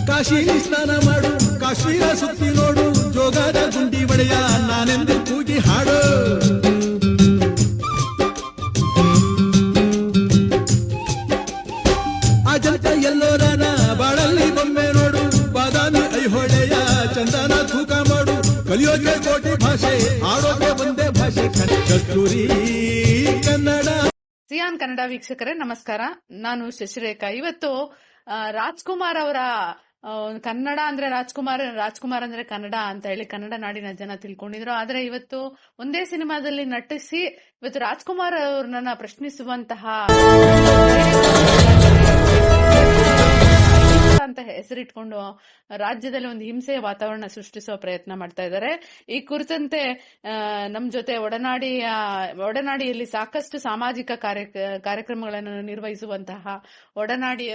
ಕಾಶಿಲಿ ಸ್ನಾನ ಮಾಡು, ಕಾಶ್ಮೀರ ಸುತ್ತಿ ನೋಡು, ಜೋಗದ ಗುಂಡಿ ಒಡೆಯ ನಾನೆಂದು ಕೂಗಿ ಹಾಡು. ಅಜಂತ ಎಲ್ಲೋರನ ಬಾಳಲ್ಲಿ ಬೊಮ್ಮೆ ನೋಡು, ಬಾದಾಮಿ ಐಹೊಳೆಯ ಚಂದನ ತೂಕ ಮಾಡು. ಕಲಿಯೋಕೆ ಕೋಟಿ ಭಾಷೆ, ಆಡೋಕೆ ಒಂದೇ ಭಾಷೆ, ಕಸ್ತೂರಿ ಕನ್ನಡ. ಸಿಯಾನ್ ಕನ್ನಡ ವೀಕ್ಷಕರೇ ನಮಸ್ಕಾರ, ನಾನು ಶಶಿರೇಖಾ. ಇವತ್ತು ರಾಜ್ಕುಮಾರ್ ಅವರ ಕನ್ನಡ ಅಂದ್ರೆ ರಾಜ್ಕುಮಾರ್ ಅಂದ್ರೆ ಕನ್ನಡ ಅಂತ ಹೇಳಿ ಕನ್ನಡ ನಾಡಿನ ಜನ ತಿಳ್ಕೊಂಡಿದ್ರು. ಆದ್ರೆ ಇವತ್ತು ಒಂದೇ ಸಿನಿಮಾದಲ್ಲಿ ನಟಿಸಿ ಇವತ್ತು ರಾಜ್ಕುಮಾರ್ ಅವ್ರನ್ನ ಪ್ರಶ್ನಿಸುವಂತಹ ಅಂತ ಹೆಸರಿಟ್ಕೊಂಡು ರಾಜ್ಯದಲ್ಲಿ ಒಂದು ಹಿಂಸೆಯ ವಾತಾವರಣ ಸೃಷ್ಟಿಸುವ ಪ್ರಯತ್ನ ಮಾಡ್ತಾ ಇದ್ದಾರೆ. ಈ ಕುರಿತಂತೆ ನಮ್ ಜೊತೆ ಒಡನಾಡಿಯಲ್ಲಿ ಸಾಕಷ್ಟು ಸಾಮಾಜಿಕ ಕಾರ್ಯಕ್ರಮಗಳನ್ನು ನಿರ್ವಹಿಸುವಂತಹ ಒಡನಾಡಿ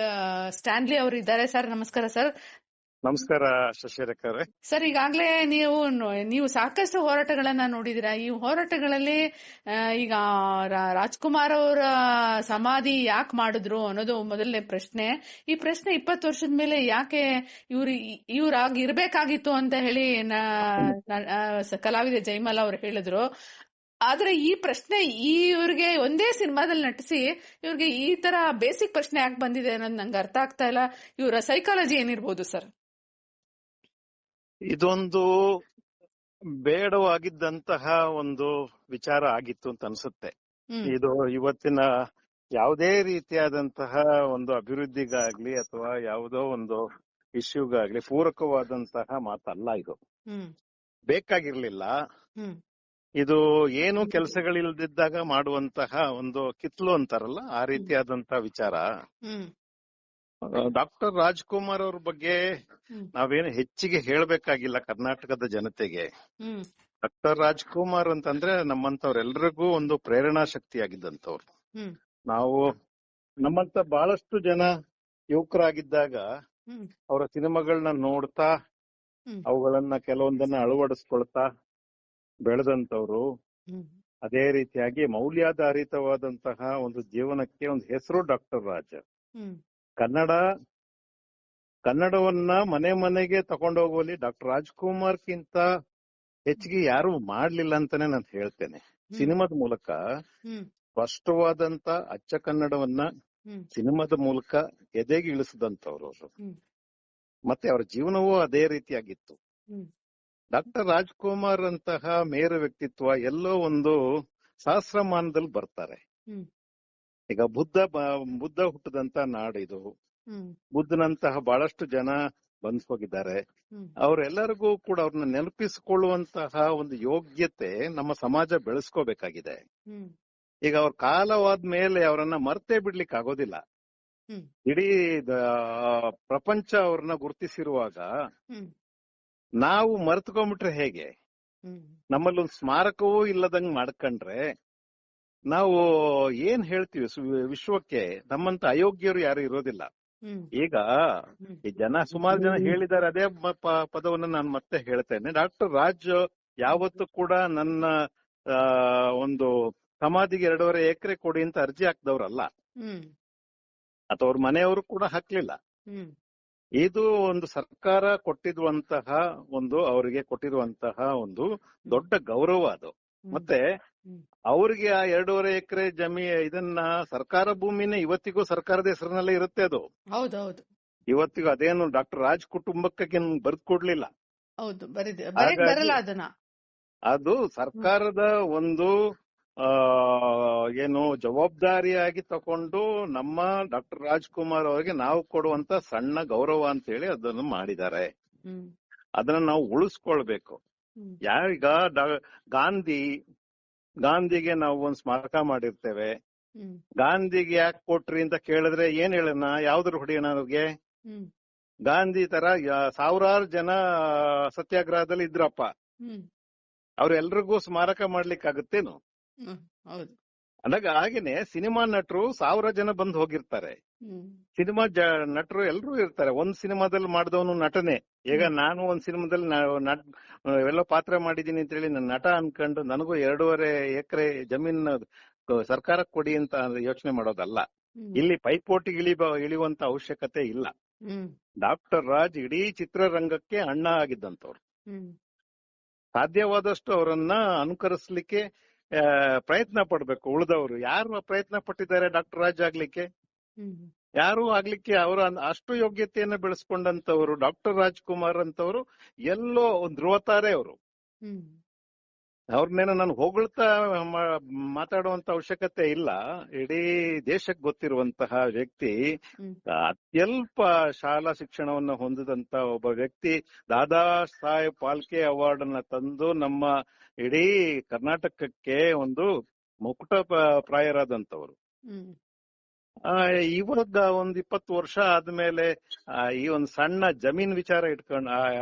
ಸ್ಟ್ಯಾನ್ಲಿ ಅವರು ಇದ್ದಾರೆ. ಸರ್ ನಮಸ್ಕಾರ. ಸರ್ ನಮಸ್ಕಾರ ಶಶಿರೇಖಾ ಅವರೇ. ಸರ್, ಈಗಾಗಲೇ ನೀವು ಸಾಕಷ್ಟು ಹೋರಾಟಗಳನ್ನ ನೋಡಿದಿರಾ. ಈ ಹೋರಾಟಗಳಲ್ಲಿ ಈಗ ರಾಜ್ಕುಮಾರ್ ಅವರ ಸಮಾಧಿ ಯಾಕೆ ಮಾಡಿದ್ರು ಅನ್ನೋದು ಮೊದಲನೇ ಪ್ರಶ್ನೆ. ಈ ಪ್ರಶ್ನೆ 20 ವರ್ಷದ ಮೇಲೆ ಯಾಕೆ ಇವ್ರಾಗಿ ಇರ್ಬೇಕಾಗಿತ್ತು ಅಂತ ಹೇಳಿ ಕಲಾವಿದೆ ಜೈಮಾಲಾ ಅವರು ಹೇಳಿದ್ರು. ಆದ್ರೆ ಈ ಪ್ರಶ್ನೆ ಇವ್ರಿಗೆ ಒಂದೇ ಸಿನಿಮಾದಲ್ಲಿ ನಟಿಸಿ ಇವ್ರಿಗೆ ಈ ತರ ಬೇಸಿಕ್ ಪ್ರಶ್ನೆ ಯಾಕೆ ಬಂದಿದೆ ಅನ್ನೋದು ನಂಗೆ ಅರ್ಥ ಆಗ್ತಾ ಇಲ್ಲ. ಇವರ ಸೈಕಾಲಜಿ ಏನಿರ್ಬೋದು ಸರ್? ಇದೊಂದು ಬೇಡವಾಗಿದ್ದಂತಹ ಒಂದು ವಿಚಾರ ಆಗಿತ್ತು ಅಂತ ಅನ್ಸುತ್ತೆ. ಇದು ಇವತ್ತಿನ ಯಾವುದೇ ರೀತಿಯಾದಂತಹ ಒಂದು ಅಭಿವೃದ್ಧಿಗಾಗ್ಲಿ ಅಥವಾ ಯಾವುದೋ ಒಂದು ಇಶ್ಯೂಗಾಗ್ಲಿ ಪೂರಕವಾದಂತಹ ಮಾತಲ್ಲ. ಇದು ಬೇಕಾಗಿರ್ಲಿಲ್ಲ. ಇದು ಏನು ಕೆಲಸಗಳಿಲ್ದಿದ್ದಾಗ ಮಾಡುವಂತಹ ಒಂದು ಕಿತ್ಲು ಅಂತಾರಲ್ಲ, ಆ ರೀತಿಯಾದಂತಹ ವಿಚಾರ. ಡಾಕ್ಟರ್ ರಾಜ್ಕುಮಾರ್ ಅವ್ರ ಬಗ್ಗೆ ನಾವೇನು ಹೆಚ್ಚಿಗೆ ಹೇಳ್ಬೇಕಾಗಿಲ್ಲ ಕರ್ನಾಟಕದ ಜನತೆಗೆ. ಡಾಕ್ಟರ್ ರಾಜ್ಕುಮಾರ್ ಅಂತಂದ್ರೆ ನಮ್ಮಂತವ್ರೆಲ್ರಿಗೂ ಒಂದು ಪ್ರೇರಣಾ ಶಕ್ತಿಯಾಗಿದ್ದಂತವ್ರು. ನಾವು ನಮ್ಮಂತ ಬಹಳಷ್ಟು ಜನ ಯುವಕರಾಗಿದ್ದಾಗ ಅವರ ಸಿನಿಮಾಗಳನ್ನ ನೋಡ್ತಾ ಅವುಗಳನ್ನ ಕೆಲವೊಂದನ್ನ ಅಳವಡಿಸ್ಕೊಳ್ತಾ ಬೆಳೆದಂತವ್ರು. ಅದೇ ರೀತಿಯಾಗಿ ಮೌಲ್ಯಾಧಾರಿತವಾದಂತಹ ಒಂದು ಜೀವನಕ್ಕೆ ಒಂದು ಹೆಸರು ಡಾಕ್ಟರ್ ರಾಜ್. ಕನ್ನಡವನ್ನ ಮನೆ ಮನೆಗೆ ತಗೊಂಡೋಗುವಲ್ಲಿ ಡಾಕ್ಟರ್ ರಾಜ್ಕುಮಾರ್ಗಿಂತ ಹೆಚ್ಚಿಗೆ ಯಾರು ಮಾಡ್ಲಿಲ್ಲ ಅಂತಾನೆ ನಾನು ಹೇಳ್ತೇನೆ. ಸಿನಿಮಾದ ಮೂಲಕ ಸ್ಪಷ್ಟವಾದಂತ ಅಚ್ಚ ಕನ್ನಡವನ್ನ ಸಿನಿಮಾದ ಮೂಲಕ ಎದೆಗೆ ಇಳಿಸಿದಂತವ್ರು ಅವರು. ಮತ್ತೆ ಅವರ ಜೀವನವೂ ಅದೇ ರೀತಿಯಾಗಿತ್ತು. ಡಾಕ್ಟರ್ ರಾಜ್ಕುಮಾರ್ ಅಂತಹ ಮೇರು ವ್ಯಕ್ತಿತ್ವ ಎಲ್ಲೋ ಒಂದು ಸಹಸ್ರಮಾನದಲ್ಲಿ ಬರ್ತಾರೆ. ಈಗ ಬುದ್ಧ ಹುಟ್ಟದಂತ ನಾಡಿದು. ಬುದ್ಧನಂತಹ ಬಹಳಷ್ಟು ಜನ ಬಂದ್ ಹೋಗಿದ್ದಾರೆ. ಅವರೆಲ್ಲರಿಗೂ ಕೂಡ ಅವ್ರನ್ನ ನೆನಪಿಸಿಕೊಳ್ಳುವಂತಹ ಒಂದು ಯೋಗ್ಯತೆ ನಮ್ಮ ಸಮಾಜ ಬೆಳೆಸ್ಕೋಬೇಕಾಗಿದೆ. ಈಗ ಅವ್ರ ಕಾಲವಾದ ಮೇಲೆ ಅವರನ್ನ ಮರ್ತೇ ಬಿಡ್ಲಿಕ್ಕೆ ಆಗೋದಿಲ್ಲ. ಇಡೀ ಪ್ರಪಂಚ ಅವ್ರನ್ನ ಗುರುತಿಸಿರುವಾಗ ನಾವು ಮರ್ತ್ಕೊಂಡ್ಬಿಟ್ರೆ ಹೇಗೆ? ನಮ್ಮಲ್ಲಿ ಒಂದು ಸ್ಮಾರಕವೂ ಇಲ್ಲದಂಗ್ ಮಾಡ್ಕೊಂಡ್ರೆ ನಾವು ಏನ್ ಹೇಳ್ತೀವಿ ವಿಶ್ವಕ್ಕೆ? ನಮ್ಮಂತ ಅಯೋಗ್ಯರು ಯಾರು ಇರೋದಿಲ್ಲ. ಈಗ ಈ ಸುಮಾರು ಜನ ಹೇಳಿದ್ದಾರೆ, ಅದೇ ಪದವನ್ನು ನಾನು ಮತ್ತೆ ಹೇಳ್ತೇನೆ. ಡಾಕ್ಟರ್ ರಾಜ್ ಯಾವತ್ತೂ ಕೂಡ ನನ್ನ ಒಂದು ಸಮಾಧಿಗೆ 2.5 ಎಕರೆ ಕೊಡಿ ಅಂತ ಅರ್ಜಿ ಹಾಕ್ದವ್ರಲ್ಲ, ಅಥವಾ ಅವ್ರ ಮನೆಯವರು ಕೂಡ ಹಾಕ್ಲಿಲ್ಲ. ಇದು ಒಂದು ಸರ್ಕಾರ ಕೊಟ್ಟಿರುವಂತಹ ಅವರಿಗೆ ಕೊಟ್ಟಿರುವಂತಹ ಒಂದು ದೊಡ್ಡ ಗೌರವ ಅದು. ಮತ್ತೆ ಅವ್ರಿಗೆ ಆ 2.5 ಎಕರೆ ಇದನ್ನ ಸರ್ಕಾರ ಭೂಮಿನೇ ಇವತ್ತಿಗೂ ಸರ್ಕಾರದ ಹೆಸರಿನಲ್ಲೇ ಇರುತ್ತೆ. ಅದು ಹೌದೌದು, ಇವತ್ತಿಗೂ ಅದೇನು ಡಾಕ್ಟರ್ ರಾಜ್ ಕುಟುಂಬಕ್ಕೆ ಬರ್ದ್ ಕೊಡ್ಲಿಲ್ಲ. ಅದು ಸರ್ಕಾರದ ಒಂದು ಏನು ಜವಾಬ್ದಾರಿಯಾಗಿ ತಕೊಂಡು ನಮ್ಮ ಡಾಕ್ಟರ್ ರಾಜ್ಕುಮಾರ್ ಅವರಿಗೆ ನಾವು ಕೊಡುವಂತ ಸಣ್ಣ ಗೌರವ ಅಂತ ಹೇಳಿ ಅದನ್ನು ಮಾಡಿದ್ದಾರೆ. ಅದನ್ನ ನಾವು ಉಳಿಸ್ಕೊಳ್ಬೇಕು. ಯಾರೀಗ ಗಾಂಧಿಗೆ ನಾವು ಒಂದ್ ಸ್ಮಾರಕ ಮಾಡಿರ್ತೇವೆ. ಗಾಂಧಿಗೆ ಯಾಕೆ ಕೊಟ್ರಿ ಅಂತ ಕೇಳಿದ್ರೆ ಏನ್ ಹೇಳೋಣ? ಯಾವ್ದ್ರ ಹೊಡಿಯೋಣ ಅವ್ರಿಗೆ? ಗಾಂಧಿ ತರ ಸಾವಿರಾರು ಜನ ಸತ್ಯಾಗ್ರಹದಲ್ಲಿ ಇದ್ರಪ್ಪ, ಅವ್ರೆಲ್ರಿಗೂ ಸ್ಮಾರಕ ಮಾಡ್ಲಿಕ್ಕಾಗತ್ತೇನು? ಅಂದಾಗ ಹಾಗೇನೆ ಸಿನಿಮಾ ನಟರು 1000 ಜನ ಬಂದು ಹೋಗಿರ್ತಾರೆ. ಸಿನಿಮಾ ನಟರು ಎಲ್ಲರೂ ಇರ್ತಾರೆ. ಒಂದ್ ಸಿನಿಮಾದಲ್ಲಿ ಮಾಡಿದವನು ನಟನೆ. ಈಗ ನಾನು ಒಂದ್ ಸಿನಿಮಾದಲ್ಲಿ ಎಲ್ಲೋ ಪಾತ್ರ ಮಾಡಿದೀನಿ ಅಂತ ಹೇಳಿ ನನ್ನ ನಟ ಅನ್ಕೊಂಡು ನನಗೂ 2.5 ಎಕರೆ ಜಮೀನ್ ಸರ್ಕಾರಕ್ಕೆ ಕೊಡಿ ಅಂತ ಯೋಚನೆ ಮಾಡೋದಲ್ಲ. ಇಲ್ಲಿ ಪೈಪೋಟಿ ಇಳಿಯುವಂತ ಅವಶ್ಯಕತೆ ಇಲ್ಲ. ಡಾಕ್ಟರ್ ರಾಜ್ ಇಡೀ ಚಿತ್ರರಂಗಕ್ಕೆ ಅಣ್ಣ ಆಗಿದ್ದಂತವ್ರು. ಸಾಧ್ಯವಾದಷ್ಟು ಅವರನ್ನ ಅನುಕರಿಸ್ಲಿಕ್ಕೆ ಪ್ರಯತ್ನ ಪಡ್ಬೇಕು. ಉಳಿದವರು ಯಾರು ಪ್ರಯತ್ನ ಪಟ್ಟಿದ್ದಾರೆ ಡಾಕ್ಟರ್ ರಾಜ್ ಆಗ್ಲಿಕ್ಕೆ? ಯಾರು ಆಗ್ಲಿಕ್ಕೆ ಅವರ ಅಷ್ಟು ಯೋಗ್ಯತೆಯನ್ನ ಬೆಳೆಸ್ಕೊಂಡಂತವ್ರು ಡಾಕ್ಟರ್ ರಾಜ್ಕುಮಾರ್ ಅಂತವ್ರು ಎಲ್ಲೋ ಒಂದು ಧ್ರುವತಾರೆ. ಅವರು ಅವ್ರನ್ನೇನೋ ನಾನು ಹೊಗಳ್ತಾ ಮಾತಾಡುವಂತ ಅವಶ್ಯಕತೆ ಇಲ್ಲ. ಇಡೀ ದೇಶಕ್ಕೆ ಗೊತ್ತಿರುವಂತಹ ವ್ಯಕ್ತಿ, ಅತ್ಯಲ್ಪ ಶಾಲಾ ಶಿಕ್ಷಣವನ್ನ ಹೊಂದಿದಂತ ಒಬ್ಬ ವ್ಯಕ್ತಿ, ದಾದಾ ಸಾಹೇಬ್ ಫಾಲ್ಕೆ ಅವಾರ್ಡ್ ಅನ್ನ ತಂದು ನಮ್ಮ ಇಡೀ ಕರ್ನಾಟಕಕ್ಕೆ ಒಂದು ಮುಕುಟ ಪ್ರಾಯರಾದಂತವ್ರು. ಇವಾಗ ಒಂದ್ 20 ವರ್ಷ ಆದ್ಮೇಲೆ ಈ ಒಂದ್ ಸಣ್ಣ ಜಮೀನ್ ವಿಚಾರ ಇಟ್ಕೊಂಡು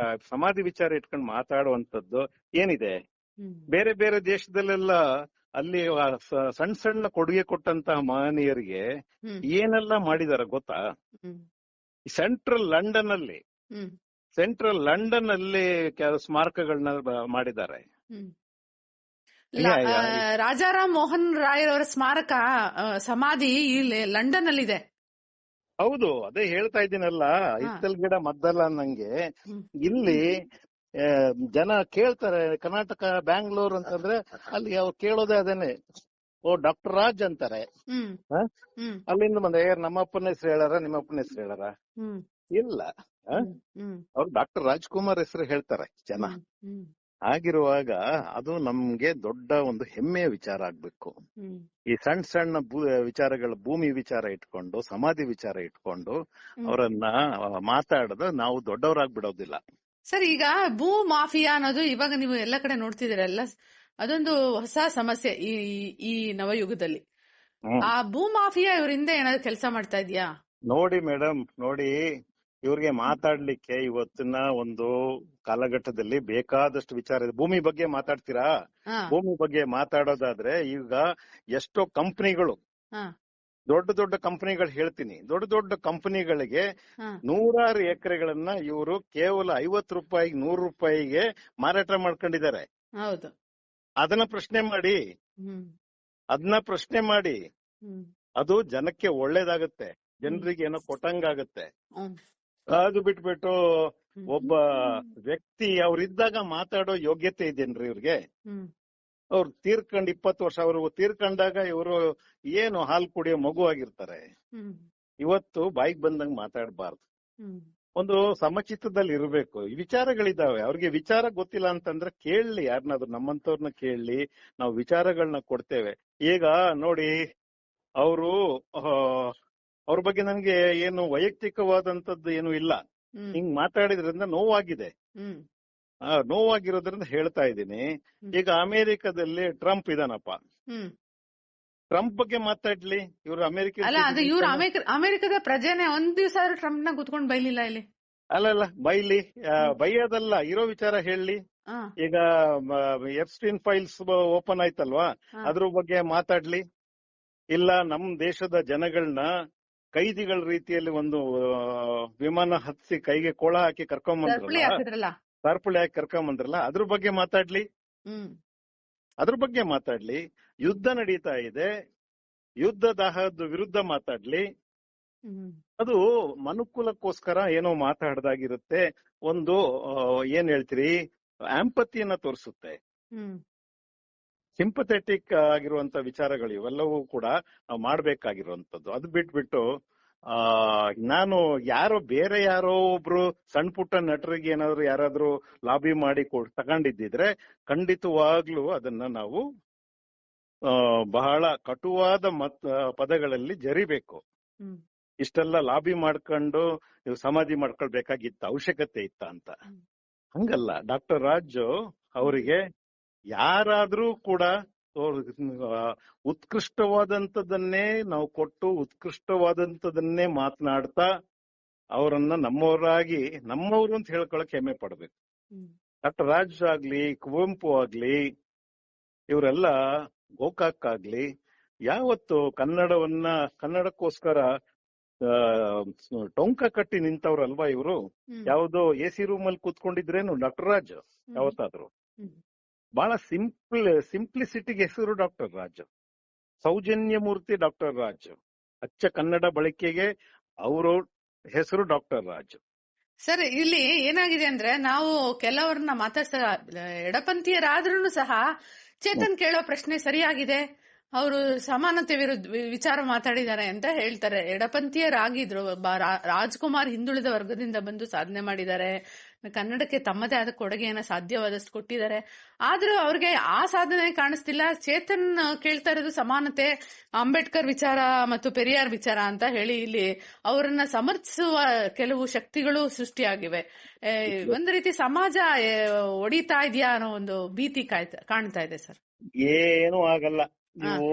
ಸಮಾಧಿ ವಿಚಾರ ಇಟ್ಕೊಂಡು ಮಾತಾಡುವಂತದ್ದು ಏನಿದೆ? ಬೇರೆ ಬೇರೆ ದೇಶದಲ್ಲೆಲ್ಲ ಅಲ್ಲಿ ಸಣ್ಣ ಸಣ್ಣ ಕೊಡುಗೆ ಕೊಟ್ಟಂತಹ ಮಹನೀಯರಿಗೆ ಏನೆಲ್ಲ ಮಾಡಿದಾರೆ ಗೊತ್ತಾ? ಸೆಂಟ್ರಲ್ ಲಂಡನ್ ಅಲ್ಲಿ ಕೆಲವು ಸ್ಮಾರಕಗಳನ್ನ ಮಾಡಿದ್ದಾರೆ. ರಾಜಾರಾಮ್ ಮೋಹನ್ ರಾಯ್ ಅವರ ಸ್ಮಾರಕ ಸಮಾಧಿ ಲಂಡನ್ ಅಲ್ಲಿ ಇದೆ. ಹೌದು, ಅದೇ ಹೇಳ್ತಾ ಇದ್ದೀನಲ್ಲ, ಇತ್ತಲ್ ಗಿಡ ಮದ್ದಲ್ಲ ನಂಗೆ. ಇಲ್ಲಿ ಜನ ಕೇಳ್ತಾರೆ ಕರ್ನಾಟಕ ಬ್ಯಾಂಗ್ಳೂರ್ ಅಂತಂದ್ರೆ ಅಲ್ಲಿ ಅವ್ರು ಕೇಳೋದೇ ಅದೇನೆ, ಓ ಡಾಕ್ಟರ್ ರಾಜ್ ಅಂತಾರೆ. ಅಲ್ಲಿಂದ ಬಂದ ನಮ್ಮಪ್ಪನ ಹೆಸರು ಹೇಳಾರ, ನಿಮ್ಮಪ್ಪನ ಹೆಸರು ಹೇಳಾರ? ಇಲ್ಲ, ಅವ್ರು ಡಾಕ್ಟರ್ ರಾಜ್ಕುಮಾರ್ ಹೆಸರು ಹೇಳ್ತಾರೆ ಜನ. ಆಗಿರುವಾಗ ಅದು ನಮ್ಗೆ ದೊಡ್ಡ ಒಂದು ಹೆಮ್ಮೆಯ ವಿಚಾರ ಆಗ್ಬೇಕು. ಈ ಸಣ್ಣ ಸಣ್ಣ ವಿಚಾರಗಳ ಭೂಮಿ ವಿಚಾರ ಇಟ್ಕೊಂಡು, ಸಮಾಧಿ ವಿಚಾರ ಇಟ್ಕೊಂಡು ಅವರನ್ನ ಮಾತಾಡೋದು ನಾವು ದೊಡ್ಡವರಾಗ್ಬಿಡೋದಿಲ್ಲ. ಸರ್, ಈಗ ಭೂ ಮಾಫಿಯಾ ಅನ್ನೋದು ಇವಾಗ ನೀವು ಎಲ್ಲ ಕಡೆ ನೋಡ್ತಿದ್ದೀರಲ್ಲ, ಅದೊಂದು ಹೊಸ ಸಮಸ್ಯೆ ಈ ನವಯುಗದಲ್ಲಿ. ಆ ಭೂ ಮಾಫಿಯಾ ಇವರಿಂದ ಏನಾದ್ರು ಕೆಲಸ ಮಾಡ್ತಾ ಇದೆಯಾ? ನೋಡಿ ಮೇಡಮ್, ನೋಡಿ, ಇವ್ರಿಗೆ ಮಾತಾಡ್ಲಿಕ್ಕೆ ಇವತ್ತಿನ ಒಂದು ಕಾಲಘಟ್ಟದಲ್ಲಿ ಬೇಕಾದಷ್ಟು ವಿಚಾರ ಇದೆ. ಭೂಮಿ ಬಗ್ಗೆ ಮಾತಾಡ್ತೀರಾ? ಭೂಮಿ ಬಗ್ಗೆ ಮಾತಾಡೋದಾದ್ರೆ ಈಗ ಎಷ್ಟೋ ಕಂಪನಿಗಳು, ದೊಡ್ಡ ದೊಡ್ಡ ಕಂಪನಿಗಳು ಹೇಳ್ತೀನಿ, ದೊಡ್ಡ ದೊಡ್ಡ ಕಂಪನಿಗಳಿಗೆ 100 ಎಕರೆಗಳನ್ನ ಇವರು ಕೇವಲ 50 ರೂಪಾಯಿಗೆ 100 ರೂಪಾಯಿಗೆ ಮಾರಾಟ ಮಾಡ್ಕೊಂಡಿದ್ದಾರೆ. ಹೌದು. ಅದನ್ನ ಪ್ರಶ್ನೆ ಮಾಡಿ ಅದು ಜನಕ್ಕೆ ಒಳ್ಳೇದಾಗತ್ತೆ, ಜನರಿಗೆ ಏನೋ ಕೊಟ್ಟಂಗಾಗತ್ತೆ. ಅದು ಬಿಟ್ಬಿಟ್ಟು ಒಬ್ಬ ವ್ಯಕ್ತಿ ಅವ್ರಿದ್ದಾಗ ಮಾತಾಡೋ ಯೋಗ್ಯತೆ ಇದೆಯೇನ್ರಿ ಇವ್ರಿಗೆ? ಅವ್ರು ತೀರ್ಕೊಂಡ್ 20 ವರ್ಷ, ಅವರು ತೀರ್ಕೊಂಡಾಗ ಇವರು ಏನು ಹಾಲು ಕುಡಿಯೋ ಮಗು ಆಗಿರ್ತಾರೆ. ಇವತ್ತು ಬಾಯಿಗೆ ಬಂದಂಗ್ ಮಾತಾಡಬಾರ್ದು, ಒಂದು ಸಮಚಿತ್ತದಲ್ಲಿ ಇರಬೇಕು. ಈ ವಿಚಾರಗಳಿದಾವೆ, ಅವ್ರಿಗೆ ವಿಚಾರ ಗೊತ್ತಿಲ್ಲ ಅಂತಂದ್ರೆ ಕೇಳಲಿ, ಯಾರನ್ನಾದ್ರು ನಮ್ಮಂತವ್ರನ್ನ ಕೇಳಲಿ, ನಾವು ವಿಚಾರಗಳನ್ನ ಕೊಡ್ತೇವೆ. ಈಗ ನೋಡಿ, ಅವ್ರ ಬಗ್ಗೆ ನನ್ಗೆ ಏನು ವೈಯಕ್ತಿಕವಾದಂತದ್ದು ಏನು ಇಲ್ಲ. ಹಿಂಗ್ ಮಾತಾಡಿದ್ರಿಂದ ನೋವಾಗಿದೆ. ನೋವಾಗಿರೋದ್ರಿಂದ ಹೇಳ್ತಾ ಇದ್ದೀನಿ. ಈಗ ಅಮೆರಿಕದಲ್ಲಿ ಟ್ರಂಪ್ ಇದಾನಪ್ಪ, ಟ್ರಂಪ್ ಬಗ್ಗೆ ಮಾತಾಡ್ಲಿ. ಇವ್ರು ಅಮೆರಿಕದ ಪ್ರಜೆನೆ ಒಂದ್ ದಿವಸ ಟ್ರಂಪ್ ನ ಕುತ್ಕೊಂಡು ಬೈಲಿಲ್ಲ ಇಲ್ಲಿ. ಅಲ್ಲ ಬೈಲಿ, ಬೈಯೋದಲ್ಲ, ಇರೋ ವಿಚಾರ ಹೇಳಿ. ಈಗ ಎಫ್ಸ್ಟೀನ್ ಫೈಲ್ಸ್ ಓಪನ್ ಆಯ್ತಲ್ವಾ, ಅದ್ರ ಬಗ್ಗೆ ಮಾತಾಡ್ಲಿ. ಇಲ್ಲ ನಮ್ ದೇಶದ ಜನಗಳನ್ನ ಕೈದಿಗಳ ರೀತಿಯಲ್ಲಿ ಒಂದು ವಿಮಾನ ಹತ್ತಿ ಕೈಗೆ ಕೋಳ ಹಾಕಿ ಕರ್ಕೊಂಬಂದ್ರಲ್ಲ, ಸರಪಳಿ ಹಾಕಿ ಕರ್ಕೊಂಬಂದ್ರಲ್ಲ, ಅದ್ರ ಬಗ್ಗೆ ಮಾತಾಡ್ಲಿ. ಯುದ್ಧ ನಡೀತಾ ಇದೆ, ಯುದ್ಧದ ವಿರುದ್ಧ ಮಾತಾಡ್ಲಿ. ಅದು ಮನುಕುಲಕ್ಕೋಸ್ಕರ ಏನೋ ಮಾತಾಡ್ದಾಗಿರುತ್ತೆ. ಒಂದು ಏನ್ ಹೇಳ್ತೀರಿ, ಆಂಪತಿಯನ್ನ ತೋರಿಸುತ್ತೆ, ಸಿಂಪಥೆಟಿಕ್ ಆಗಿರುವಂತ ವಿಚಾರಗಳು ಇವೆಲ್ಲವೂ ಕೂಡ ನಾವು ಮಾಡ್ಬೇಕಾಗಿರುವಂತದ್ದು. ಅದು ಬಿಟ್ಬಿಟ್ಟು ನಾನು ಬೇರೆ ಯಾರೋ ಒಬ್ರು ಸಣ್ಣ ಪುಟ್ಟ ನಟರಿಗೆ ಏನಾದ್ರು ಯಾರಾದ್ರೂ ಲಾಬಿ ಮಾಡಿ ತಗೊಂಡಿದ್ದಿದ್ರೆ ಖಂಡಿತವಾಗ್ಲೂ ಅದನ್ನ ನಾವು ಬಹಳ ಕಟುವಾದ ಪದಗಳಲ್ಲಿ ಜರಿಬೇಕು. ಇಷ್ಟೆಲ್ಲ ಲಾಬಿ ಮಾಡ್ಕೊಂಡು ನೀವು ಸಮಾಧಿ ಮಾಡ್ಕೊಳ್ಬೇಕಾಗಿತ್ತ ಅವಶ್ಯಕತೆ ಇತ್ತ ಅಂತ? ಹಂಗಲ್ಲ. ಡಾಕ್ಟರ್ ರಾಜ್ ಅವರಿಗೆ ಯಾರಾದ್ರೂ ಕೂಡ ಉತ್ಕೃಷ್ಟವಾದಂತದನ್ನೇ ನಾವು ಕೊಟ್ಟು, ಉತ್ಕೃಷ್ಟವಾದಂತದನ್ನೇ ಮಾತನಾಡ್ತಾ ಅವರನ್ನ ನಮ್ಮವರು ಅಂತ ಹೇಳ್ಕೊಳಕ್ ಹೆಮ್ಮೆ ಪಡ್ಬೇಕು. ಡಾಕ್ಟರ್ ರಾಜ್ ಆಗ್ಲಿ, ಕುವೆಂಪು ಆಗ್ಲಿ, ಇವರೆಲ್ಲ ಗೋಕಾಕ್ ಆಗ್ಲಿ, ಯಾವತ್ತು ಕನ್ನಡಕ್ಕೋಸ್ಕರ ಟೊಂಕ ಕಟ್ಟಿ ನಿಂತವ್ರಲ್ವಾ ಇವರು. ಯಾವ್ದೋ AC ರೂಮ್ ಅಲ್ಲಿ ಕೂತ್ಕೊಂಡಿದ್ರೇನು ಡಾಕ್ಟರ್ ರಾಜ್ ಯಾವತ್ತಾದ್ರು? ಬಹಳ ಸಿಂಪ್ಲಿಸಿಟಿಗೆ ಹೆಸರು ಡಾಕ್ಟರ್ ರಾಜ್. ಸೌಜನ್ಯ ಮೂರ್ತಿ ಡಾಕ್ಟರ್ ರಾಜ್. ಅಚ್ಚ ಕನ್ನಡ ಬಳಕೆಗೆ ಅವರು ಹೆಸರು ಡಾಕ್ಟರ್ ರಾಜ್. ಸರ್, ಇಲ್ಲಿ ಏನಾಗಿದೆ ಅಂದ್ರೆ, ನಾವು ಕೆಲವರನ್ನ ಮಾತಾಡ್ಸ ಎಡಪಂಥೀಯರಾದ್ರೂ ಸಹ ಚೇತನ್ ಕೇಳೋ ಪ್ರಶ್ನೆ ಸರಿಯಾಗಿದೆ, ಅವರು ಸಮಾನತೆ ವಿರುದ್ಧ ವಿಚಾರ ಮಾತಾಡಿದ್ದಾರೆ ಅಂತ ಹೇಳ್ತಾರೆ. ಎಡಪಂಥೀಯರಾಗಿದ್ರು, ರಾಜ್ಕುಮಾರ್ ಹಿಂದುಳಿದ ವರ್ಗದಿಂದ ಬಂದು ಸಾಧನೆ ಮಾಡಿದ್ದಾರೆ, ಕನ್ನಡಕ್ಕೆ ತಮ್ಮದೇ ಆದ ಕೊಡುಗೆಯನ್ನ ಸಾಧ್ಯವಾದಷ್ಟು ಕೊಟ್ಟಿದ್ದಾರೆ. ಆದ್ರೂ ಅವ್ರಿಗೆ ಆ ಸಾಧನೆ ಕಾಣಿಸ್ತಿಲ್ಲ. ಚೇತನ್ ಕೇಳ್ತಾ ಇರೋದು ಸಮಾನತೆ, ಅಂಬೇಡ್ಕರ್ ವಿಚಾರ ಮತ್ತು ಪೆರಿಯಾರ್ ವಿಚಾರ ಅಂತ ಹೇಳಿ ಇಲ್ಲಿ ಅವರನ್ನ ಸಮರ್ಥಿಸುವ ಕೆಲವು ಶಕ್ತಿಗಳು ಸೃಷ್ಟಿಯಾಗಿವೆ. ಒಂದು ರೀತಿ ಸಮಾಜ ಒಡಿತಾ ಇದೆಯಾ ಅನ್ನೋ ಒಂದು ಭೀತಿ ಕಾಣ್ತಾ ಇದೆ ಸರ್. ಏನೂ ಆಗಲ್ಲ. ನೀವು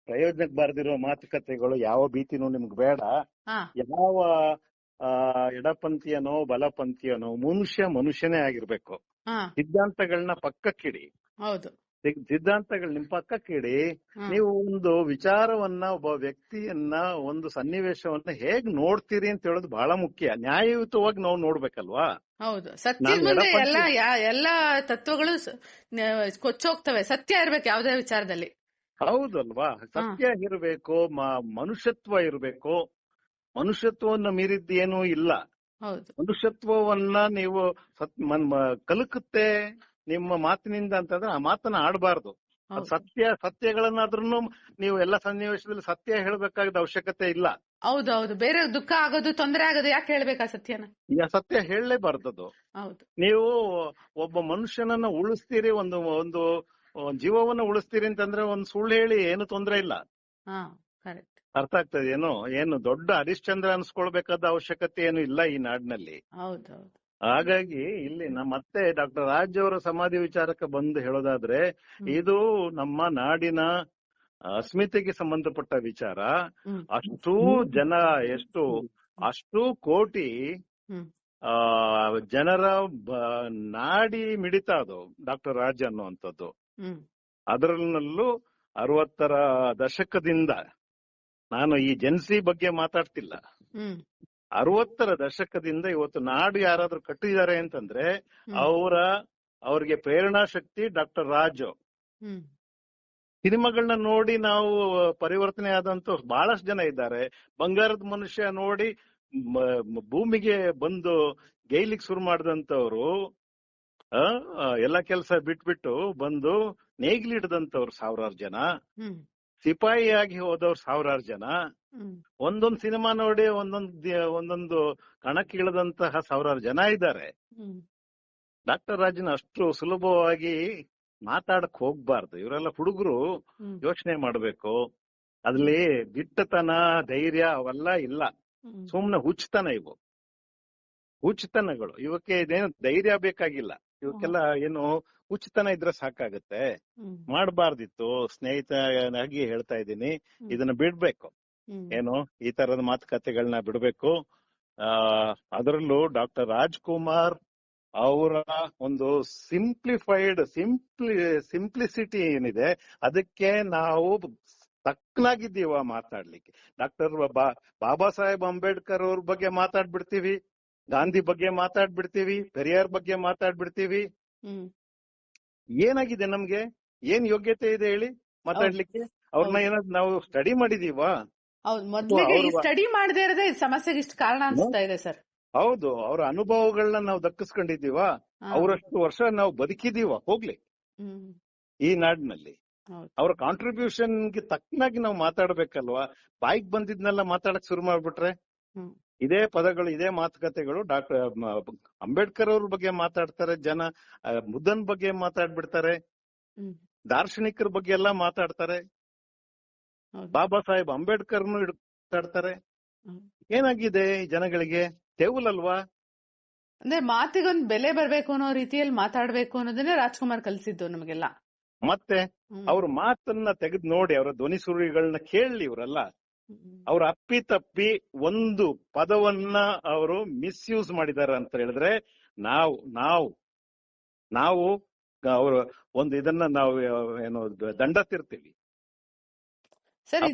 ಪ್ರಯೋಜನಕ್ಕೆ ಬಾರದಿರೋ ಮಾತುಕತೆಗಳು, ಯಾವ ಭೀತಿನೂ ನಿಮ್ಗೆ ಬೇಡ. ಯಾವ ಎಡಪಂಥೀಯನೋ ಬಲಪಂಥೀಯನೋ ಮನುಷ್ಯನೇ ಆಗಿರ್ಬೇಕು. ಸಿದ್ಧಾಂತಗಳನ್ನ ಪಕ್ಕಕ್ಕಿಡಿ. ಹೌದು, ಸಿದ್ಧಾಂತಗಳು ನಿಮ್ ಪಕ್ಕಕ್ಕಿಡಿ. ನೀವು ಒಂದು ವಿಚಾರವನ್ನ, ಒಬ್ಬ ವ್ಯಕ್ತಿಯನ್ನ, ಒಂದು ಸನ್ನಿವೇಶವನ್ನ ಹೇಗ್ ನೋಡ್ತೀರಿ ಅಂತ ಹೇಳೋದು ಬಹಳ ಮುಖ್ಯ. ನ್ಯಾಯಯುತವಾಗಿ ನಾವು ನೋಡ್ಬೇಕಲ್ವಾ? ಹೌದು. ಸತ್ಯ ಮುಂದೆ ಎಲ್ಲ ತತ್ವಗಳು ಕೊಚ್ಚೋಗ್ತವೆ. ಸತ್ಯ ಇರ್ಬೇಕು ಯಾವ್ದೇ ವಿಚಾರದಲ್ಲಿ. ಹೌದಲ್ವಾ? ಸತ್ಯ ಇರಬೇಕು, ಮನುಷ್ಯತ್ವ ಇರಬೇಕು. ಮನುಷ್ಯತ್ವವನ್ನು ಮೀರಿದ್ದೇನೂ ಇಲ್ಲ. ಮನುಷ್ಯತ್ವವನ್ನ ನೀವು ಕಲುಕುತ್ತೆ ನಿಮ್ಮ ಮಾತಿನಿಂದ ಅಂತಂದ್ರೆ ಆ ಮಾತನ್ನ ಆಡಬಾರ್ದು. ಸತ್ಯಗಳನ್ನಾದ್ರೂ ನೀವು ಎಲ್ಲ ಸನ್ನಿವೇಶದಲ್ಲಿ ಸತ್ಯ ಹೇಳಬೇಕಾದ ಅವಶ್ಯಕತೆ ಇಲ್ಲ. ಹೌದೌದು. ಬೇರೆ ದುಃಖ ಆಗೋದು, ತೊಂದರೆ ಆಗೋದು ಯಾಕೆ ಹೇಳ್ಬೇಕಾ ಸತ್ಯನ? ಸತ್ಯ ಹೇಳಲೇಬಾರ್ದದು. ನೀವು ಒಬ್ಬ ಮನುಷ್ಯನನ್ನ ಉಳಿಸ್ತೀರಿ, ಒಂದು ಜೀವವನ್ನ ಉಳಿಸ್ತೀರಿ ಅಂತಂದ್ರೆ ಒಂದು ಸುಳ್ಳು ಹೇಳಿ ಏನು ತೊಂದರೆ ಇಲ್ಲ. ಅರ್ಥ ಆಗ್ತದೆ ಏನು ದೊಡ್ಡ ಹರಿಶ್ಚಂದ್ರ ಅನ್ಸ್ಕೊಳ್ಬೇಕಾದ ಅವಶ್ಯಕತೆ ಏನು ಇಲ್ಲ ಈ ನಾಡಿನಲ್ಲಿ. ಹಾಗಾಗಿ ಇಲ್ಲಿ ಮತ್ತೆ ಡಾಕ್ಟರ್ ರಾಜ್ ಅವರ ಸಮಾಧಿ ವಿಚಾರಕ್ಕೆ ಬಂದು ಹೇಳೋದಾದ್ರೆ, ಇದು ನಮ್ಮ ನಾಡಿನ ಅಸ್ಮಿತೆಗೆ ಸಂಬಂಧಪಟ್ಟ ವಿಚಾರ. ಅಷ್ಟೂ ಜನ, ಅಷ್ಟು ಕೋಟಿ ಜನರ ನಾಡಿ ಮಿಡಿತ ಅದು ಡಾಕ್ಟರ್ ರಾಜ್ ಅನ್ನುವಂಥದ್ದು. ಅದರಲ್ಲೂ 60ರ ದಶಕದಿಂದ, ನಾನು ಈ ಜೆನ್ಸಿ ಬಗ್ಗೆ ಮಾತಾಡ್ತಿಲ್ಲ, 60ರ ದಶಕದಿಂದ ಇವತ್ತು ನಾಡು ಯಾರಾದ್ರೂ ಕಟ್ಟಿದ್ದಾರೆ ಅಂತಂದ್ರೆ ಅವ್ರಿಗೆ ಪ್ರೇರಣಾ ಶಕ್ತಿ ಡಾಕ್ಟರ್ ರಾಜ್. ಸಿನಿಮಾಗಳನ್ನ ನೋಡಿ ನಾವು ಪರಿವರ್ತನೆ ಆದಂತ ಬಹಳಷ್ಟು ಜನ ಇದ್ದಾರೆ. ಬಂಗಾರದ ಮನುಷ್ಯ ನೋಡಿ ಭೂಮಿಗೆ ಬಂದು ಗೈಲಿಕ್ ಶುರು ಮಾಡಿದಂತವ್ರು, ಎಲ್ಲ ಕೆಲಸ ಬಿಟ್ಬಿಟ್ಟು ಬಂದು ನೇಗಿಲಿಡ್ದಂತವ್ರು ಸಾವಿರಾರು ಜನ, ಸಿಪಾಯಿಯಾಗಿ ಹೋದವ್ರು ಸಾವಿರಾರು ಜನ, ಒಂದೊಂದು ಸಿನಿಮಾ ನೋಡಿ ಒಂದೊಂದು ಕಣಕ್ಕಿಳಿದಂತಹ ಸಾವಿರಾರು ಜನ ಇದ್ದಾರೆ. ಡಾಕ್ಟರ್ ರಾಜನ್ ಅಷ್ಟು ಸುಲಭವಾಗಿ ಮಾತಾಡಕ್ ಹೋಗ್ಬಾರ್ದು. ಇವರೆಲ್ಲ ಹುಡುಗರು ಯೋಚನೆ ಮಾಡ್ಬೇಕು. ಅದ್ರಲ್ಲಿ ದಿಟ್ಟತನ, ಧೈರ್ಯ ಅವೆಲ್ಲ ಇಲ್ಲ. ಸುಮ್ನೆ ಹುಚ್ಚತನ. ಹುಚ್ಚತನಗಳು ಇವಕ್ಕೆ ಇದೇನು ಧೈರ್ಯ ಬೇಕಾಗಿಲ್ಲ. ಇವಕ್ಕೆಲ್ಲ ಏನು ಹುಚ್ಚತನ ಇದ್ರೆ ಸಾಕಾಗತ್ತೆ. ಮಾಡಬಾರ್ದಿತ್ತು. ಸ್ನೇಹಿತನಾಗಿ ಹೇಳ್ತಾ ಇದ್ದೀನಿ, ಇದನ್ನ ಬಿಡ್ಬೇಕು. ಈ ತರದ ಮಾತುಕತೆಗಳನ್ನ ಬಿಡ್ಬೇಕು. ಅದರಲ್ಲೂ ಡಾಕ್ಟರ್ ರಾಜ್ಕುಮಾರ್ ಅವರ ಒಂದು ಸಿಂಪ್ಲಿಸಿಟಿ ಏನಿದೆ, ಅದಕ್ಕೆ ನಾವು ತಕ್ಕನಾಗಿದ್ದೀವ ಮಾತಾಡ್ಲಿಕ್ಕೆ. ಡಾಕ್ಟರ್ ಬಾಬಾ ಸಾಹೇಬ್ ಅಂಬೇಡ್ಕರ್ ಅವ್ರ ಬಗ್ಗೆ ಮಾತಾಡ್ಬಿಡ್ತೀವಿ, ಗಾಂಧಿ ಬಗ್ಗೆ ಮಾತಾಡ್ಬಿಡ್ತೀವಿ, ಪೆರಿಯಾರ್ ಬಗ್ಗೆ ಮಾತಾಡ್ಬಿಡ್ತೀವಿ. ಏನಾಗಿದೆ ನಮ್ಗೆ? ಏನ್ ಯೋಗ್ಯತೆ ಇದೆ ಹೇಳಿ ಮಾತಾಡ್ಲಿಕ್ಕೆ? ಅವ್ರನ್ನ ಏನಾದ್ರು ನಾವು ಸ್ಟಡಿ ಮಾಡಿದೀವಾ? ಸ್ಟಡಿ ಮಾಡದೇ ಇರೋದೇ ಸಮಸ್ಯೆಗೆ ಇಷ್ಟು ಕಾರಣ ಅನಿಸ್ತಾ ಇದೆ ಸರ್. ಹೌದು. ಅವ್ರ ಅನುಭವಗಳನ್ನ ನಾವು ದಕ್ಕಿಸ್ಕೊಂಡಿದೀವ? ಅವರಷ್ಟು ವರ್ಷ ನಾವು ಬದುಕಿದೀವ? ಹೋಗ್ಲಿ ಈ ನಾಡಿನಲ್ಲಿ. ಅವ್ರ ಕಾಂಟ್ರಿಬ್ಯೂಷನ್ಗೆ ತಕ್ಕನಾಗಿ ನಾವು ಮಾತಾಡ್ಬೇಕಲ್ವಾ? ಬಾಯಿಗೆ ಬಂದಿದ್ನೆಲ್ಲ ಮಾತಾಡಕ್ ಶುರು ಮಾಡ್ಬಿಟ್ರೆ ಇದೇ ಪದಗಳು, ಇದೇ ಮಾತುಕತೆಗಳು. ಡಾಕ್ಟರ್ ಅಂಬೇಡ್ಕರ್ ಅವ್ರ ಬಗ್ಗೆ ಮಾತಾಡ್ತಾರೆ ಜನ, ಬುದ್ಧನ್ ಬಗ್ಗೆ ಮಾತಾಡ್ಬಿಡ್ತಾರೆ, ದಾರ್ಶನಿಕರ ಬಗ್ಗೆ ಎಲ್ಲ ಮಾತಾಡ್ತಾರೆ, ಬಾಬಾ ಸಾಹೇಬ್ ಅಂಬೇಡ್ಕರ್ನು ಮಾತಾಡ್ತಾರೆ. ಏನಾಗಿದೆ ಜನಗಳಿಗೆ? ತೆವಲಲ್ವಾ? ಅಂದ್ರೆ ಮಾತಿಗೊಂದು ಬೆಲೆ ಬರ್ಬೇಕು ಅನ್ನೋ ರೀತಿಯಲ್ಲಿ ಮಾತಾಡ್ಬೇಕು ಅನ್ನೋದನ್ನೇ ರಾಜ್ಕುಮಾರ್ ಕಲಿಸಿದ್ದು ನಮಗೆಲ್ಲ. ಮತ್ತೆ ಅವ್ರ ಮಾತನ್ನ ತೆಗೆದು ನೋಡಿ, ಅವರ ಧ್ವನಿ ಸುರುಳಿಗಳನ್ನ ಕೇಳಲಿ. ಇವರೆಲ್ಲ ಅವ್ರ ಅಪ್ಪಿ ಒಂದು ಪದವನ್ನ ಅವರು ಮಿಸ್ಯೂಸ್ ಮಾಡಿದಾರೆ ಅಂತ ಹೇಳಿದ್ರೆ ನಾವು ಅವರು ಒಂದು ಇದನ್ನ ನಾವು ದಂಡ ತೀರ್ತೀವಿ. ಸರ್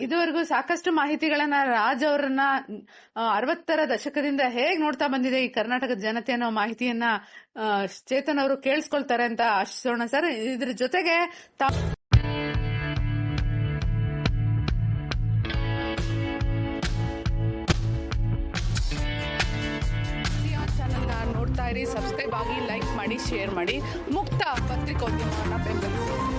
ಇದುವರೆಗೂ ಸಾಕಷ್ಟು ಮಾಹಿತಿಗಳನ್ನ ರಾಜ್ ಅವರನ್ನ 60ರ ದಶಕದಿಂದ ಹೇಗ್ ನೋಡ್ತಾ ಬಂದಿದೆ ಈ ಕರ್ನಾಟಕದ ಜನತೆ ಅನ್ನೋ ಮಾಹಿತಿಯನ್ನ ಚೇತನ್ ಅವರು ಕೇಳಿಸ್ಕೊಳ್ತಾರೆ ಅಂತ ಆಶಿಸೋಣ ಸರ್. ಇದ್ರ ಜೊತೆಗೆ ಚಾನೆಲ್ ನೋಡ್ತಾ ಇರಿ, ಸಬ್ಸ್ಕ್ರೈಬ್ ಆಗಿ, ಲೈಕ್ ಮಾಡಿ, ಶೇರ್ ಮಾಡಿ. ಮುಕ್ತ ಪತ್ರಿಕೋದ್ಯಮವನ್ನ ಬೆಂಬಲಿಸಿ.